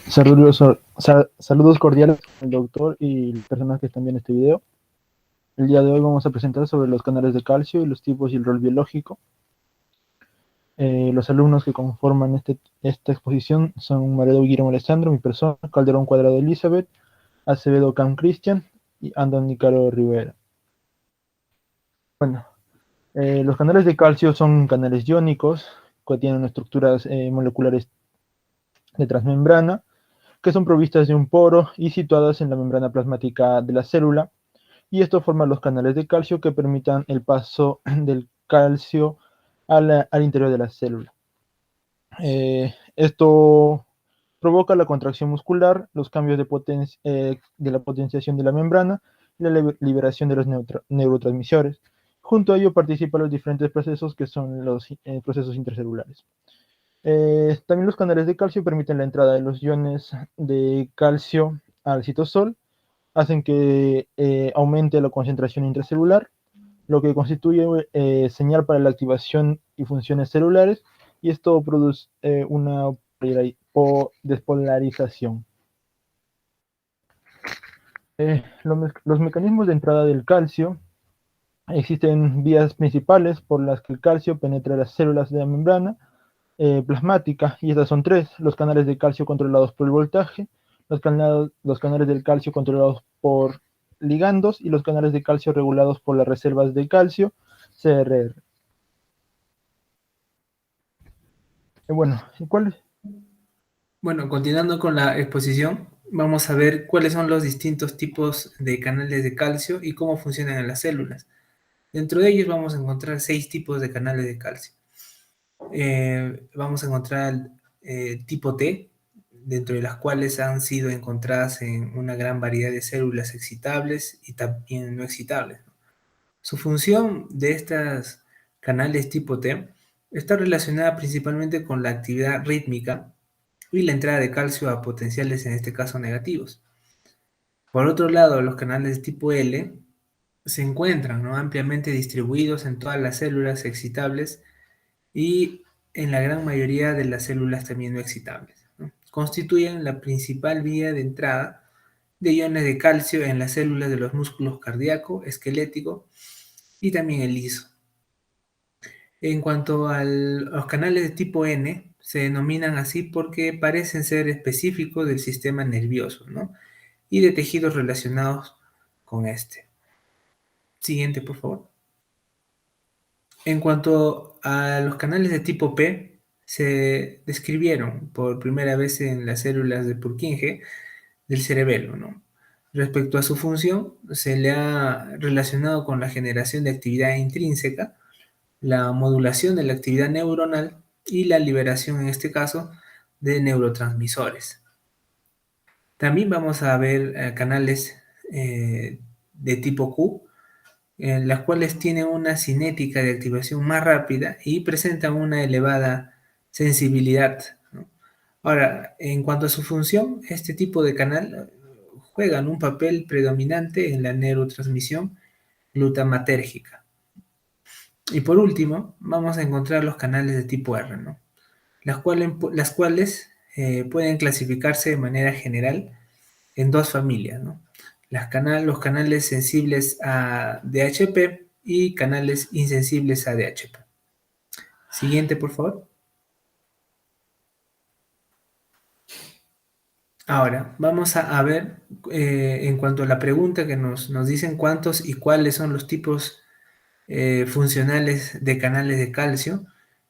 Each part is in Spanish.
Saludos cordiales al doctor y las personas que están viendo este video. El día de hoy vamos a presentar sobre los canales de calcio y los tipos y el rol biológico. Los alumnos que conforman esta exposición son Maredo Guillermo Alessandro, mi persona, Calderón Cuadrado Elizabeth, Acevedo Cam Cristian y Andoni Caro Rivera. Bueno, los canales de calcio son canales iónicos que tienen estructuras moleculares de transmembrana, que son provistas de un poro y situadas en la membrana plasmática de la célula, y esto forma los canales de calcio que permitan el paso del calcio al interior de la célula. Esto provoca la contracción muscular, los cambios de la potenciación de la membrana y la liberación de los neurotransmisores. Junto a ello participan los diferentes procesos que son los procesos intercelulares. También los canales de calcio permiten la entrada de los iones de calcio al citosol, hacen que aumente la concentración intracelular, lo que constituye señal para la activación y funciones celulares, y esto produce una despolarización. Los mecanismos de entrada del calcio: existen vías principales por las que el calcio penetra las células de la membrana plasmática, y estas son tres: los canales de calcio controlados por el voltaje, los canales del calcio controlados por ligandos y los canales de calcio regulados por las reservas de calcio, CRR. Bueno, Bueno, continuando con la exposición, vamos a ver cuáles son los distintos tipos de canales de calcio y cómo funcionan en las células. Dentro de ellos vamos a encontrar 6 tipos de canales de calcio. Vamos a encontrar tipo T, dentro de las cuales han sido encontradas en una gran variedad de células excitables y también no excitables. Su función de estos canales tipo T está relacionada principalmente con la actividad rítmica y la entrada de calcio a potenciales, en este caso negativos. Por otro lado, los canales de tipo L se encuentran, ¿no?, ampliamente distribuidos en todas las células excitables y en la gran mayoría de las células también no excitables, ¿no? Constituyen la principal vía de entrada de iones de calcio en las células de los músculos cardíaco, esquelético y también el liso. En cuanto a los canales de tipo N, se denominan así porque parecen ser específicos del sistema nervioso, ¿no?, y de tejidos relacionados con este. Siguiente, por favor. En cuanto a los canales de tipo P, se describieron por primera vez en las células de Purkinje del cerebelo, ¿no? Respecto a su función, se le ha relacionado con la generación de actividad intrínseca, la modulación de la actividad neuronal y la liberación, en este caso, de neurotransmisores. También vamos a ver canales de tipo Q, en las cuales tienen una cinética de activación más rápida y presentan una elevada sensibilidad, ¿no? Ahora, en cuanto a su función, este tipo de canal juegan un papel predominante en la neurotransmisión glutamatérgica. Y por último, vamos a encontrar los canales de tipo R, ¿no?, las cuales pueden clasificarse de manera general en dos familias, ¿no? Los canales sensibles a DHP y canales insensibles a DHP. Siguiente, por favor. Ahora, vamos a ver, en cuanto a la pregunta que nos dicen cuántos y cuáles son los tipos funcionales de canales de calcio.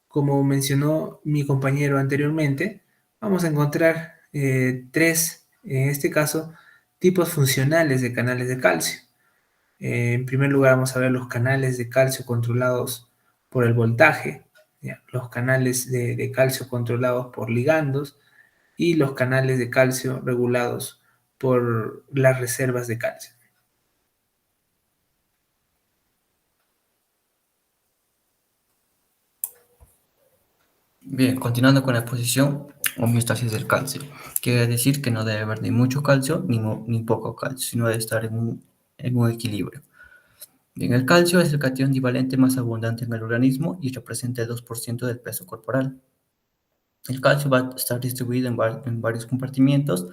Como mencionó mi compañero anteriormente, vamos a encontrar tres, en este caso, tipos funcionales de canales de calcio. En primer lugar, vamos a ver los canales de calcio controlados por el voltaje, ¿ya?, los canales de calcio controlados por ligandos y los canales de calcio regulados por las reservas de calcio. Bien, continuando con la exposición, homeostasis del calcio. Quiere decir que no debe haber ni mucho calcio ni poco calcio, sino debe estar en un equilibrio. Bien, el calcio es el catión divalente más abundante en el organismo y representa el 2% del peso corporal. El calcio va a estar distribuido en varios compartimientos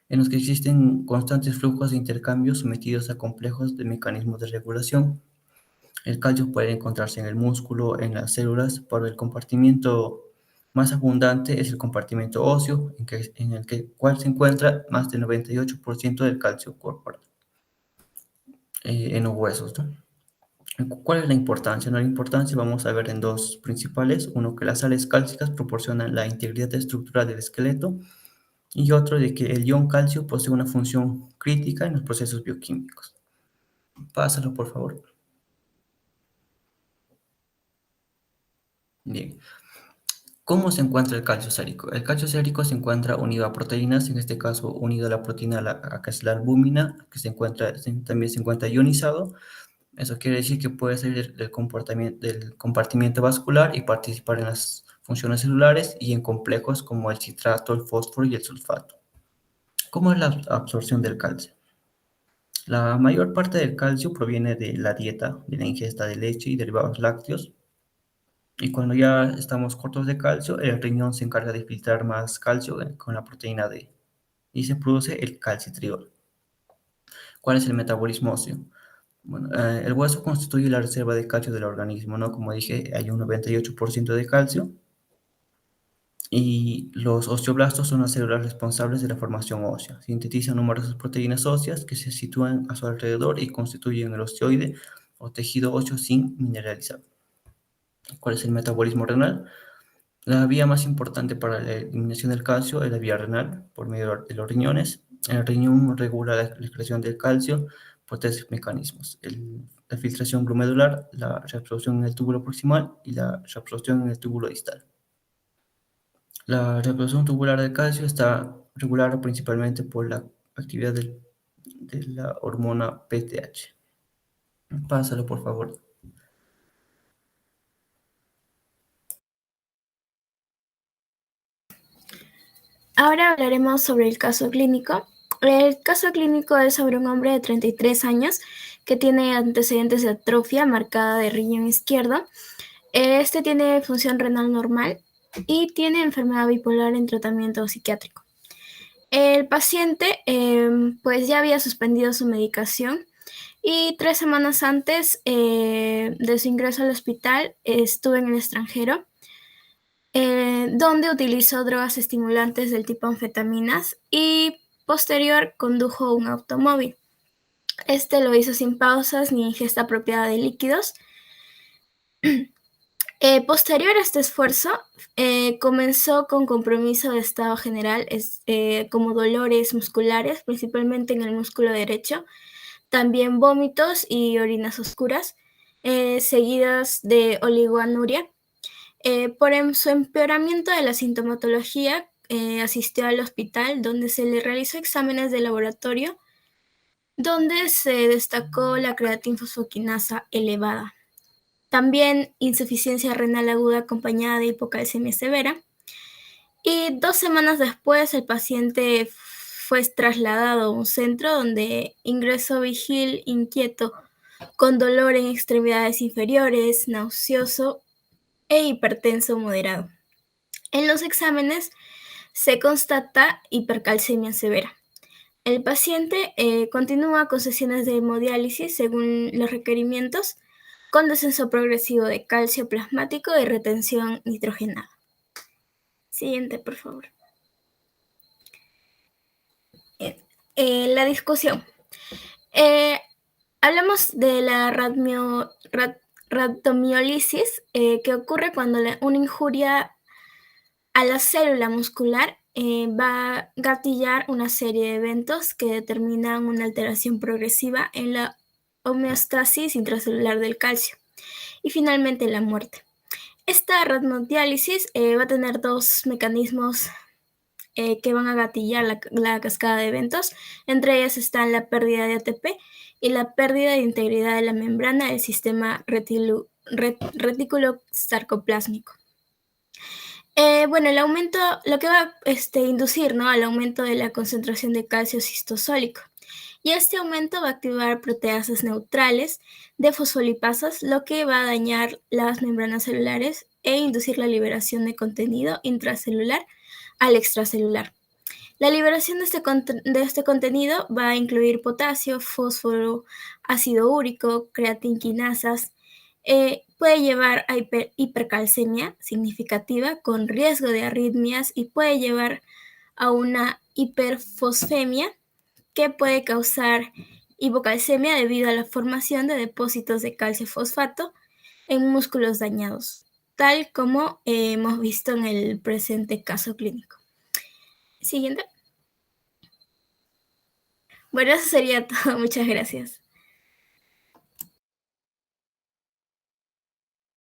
en los que existen constantes flujos de intercambio sometidos a complejos de mecanismos de regulación. El calcio puede encontrarse en el músculo, en las células, pero el compartimiento más abundante es el compartimento óseo, en el cual se encuentra más del 98% del calcio corporal en los huesos, ¿no? ¿Cuál es la importancia? No, la importancia vamos a ver en dos principales. Uno, que las sales cálcicas proporcionan la integridad estructural del esqueleto y otro, de que el ion calcio posee una función crítica en los procesos bioquímicos. Pásalo, por favor. Bien. ¿Cómo se encuentra el calcio sérico? El calcio sérico se encuentra unido a proteínas, en este caso unido a la proteína que es la albúmina, que también se encuentra ionizado. Eso quiere decir que puede salir del compartimiento vascular y participar en las funciones celulares y en complejos como el citrato, el fósforo y el sulfato. ¿Cómo es la absorción del calcio? La mayor parte del calcio proviene de la dieta, de la ingesta de leche y derivados lácteos. Y cuando ya estamos cortos de calcio, el riñón se encarga de filtrar más calcio con la proteína D y se produce el calcitriol. ¿Cuál es el metabolismo óseo? Bueno, el hueso constituye la reserva de calcio del organismo, ¿no? Como dije, hay un 98% de calcio y los osteoblastos son las células responsables de la formación ósea. Sintetizan numerosas proteínas óseas que se sitúan a su alrededor y constituyen el osteoide o tejido óseo sin mineralizar. ¿Cuál es el metabolismo renal? La vía más importante para la eliminación del calcio es la vía renal, por medio de los riñones. El riñón regula la excreción del calcio por tres mecanismos: la filtración glomerular, la reabsorción en el túbulo proximal y la reabsorción en el túbulo distal. La reabsorción tubular del calcio está regulada principalmente por la actividad de la hormona PTH. Pásalo, por favor. Ahora hablaremos sobre el caso clínico. El caso clínico es sobre un hombre de 33 años que tiene antecedentes de atrofia marcada de riñón izquierdo. Este tiene función renal normal y tiene enfermedad bipolar en tratamiento psiquiátrico. El paciente pues ya había suspendido su medicación y 3 semanas antes de su ingreso al hospital estuvo en el extranjero, donde utilizó drogas estimulantes del tipo anfetaminas y posterior condujo un automóvil. Este lo hizo sin pausas ni ingesta apropiada de líquidos. Posterior a este esfuerzo, comenzó con compromiso de estado general, como dolores musculares, principalmente en el músculo derecho, también vómitos y orinas oscuras, seguidas de oligoanuria. Por su empeoramiento de la sintomatología, asistió al hospital donde se le realizó exámenes de laboratorio, donde se destacó la creatinfosfoquinasa elevada. También insuficiencia renal aguda acompañada de hipocalcemia severa. Y 2 semanas después el paciente fue trasladado a un centro donde ingresó vigil, inquieto, con dolor en extremidades inferiores, nauseoso e hipertenso moderado. En los exámenes se constata hipercalcemia severa. El paciente continúa con sesiones de hemodiálisis según los requerimientos, con descenso progresivo de calcio plasmático y retención nitrogenada. Siguiente, por favor. La discusión. Hablamos de la rhabdomiólisis, que ocurre cuando una injuria a la célula muscular va a gatillar una serie de eventos que determinan una alteración progresiva en la homeostasis intracelular del calcio y finalmente la muerte. Esta rhabdomodiálisis va a tener 2 mecanismos que van a gatillar la cascada de eventos. Entre ellas están la pérdida de ATP y la pérdida de integridad de la membrana del sistema retículo-sarcoplásmico. Bueno, el aumento, lo que va a inducir, ¿no?, al aumento de la concentración de calcio citosólico. y este aumento va a activar proteasas neutrales de fosfolipasas, lo que va a dañar las membranas celulares e inducir la liberación de contenido intracelular al extracelular. La liberación de este contenido va a incluir potasio, fósforo, ácido úrico, creatinquinasas. Puede llevar a hipercalcemia significativa con riesgo de arritmias y puede llevar a una hiperfosfemia que puede causar hipocalcemia debido a la formación de depósitos de calcio fosfato en músculos dañados, tal como hemos visto en el presente caso clínico. Siguiente. Bueno, eso sería todo. Muchas gracias.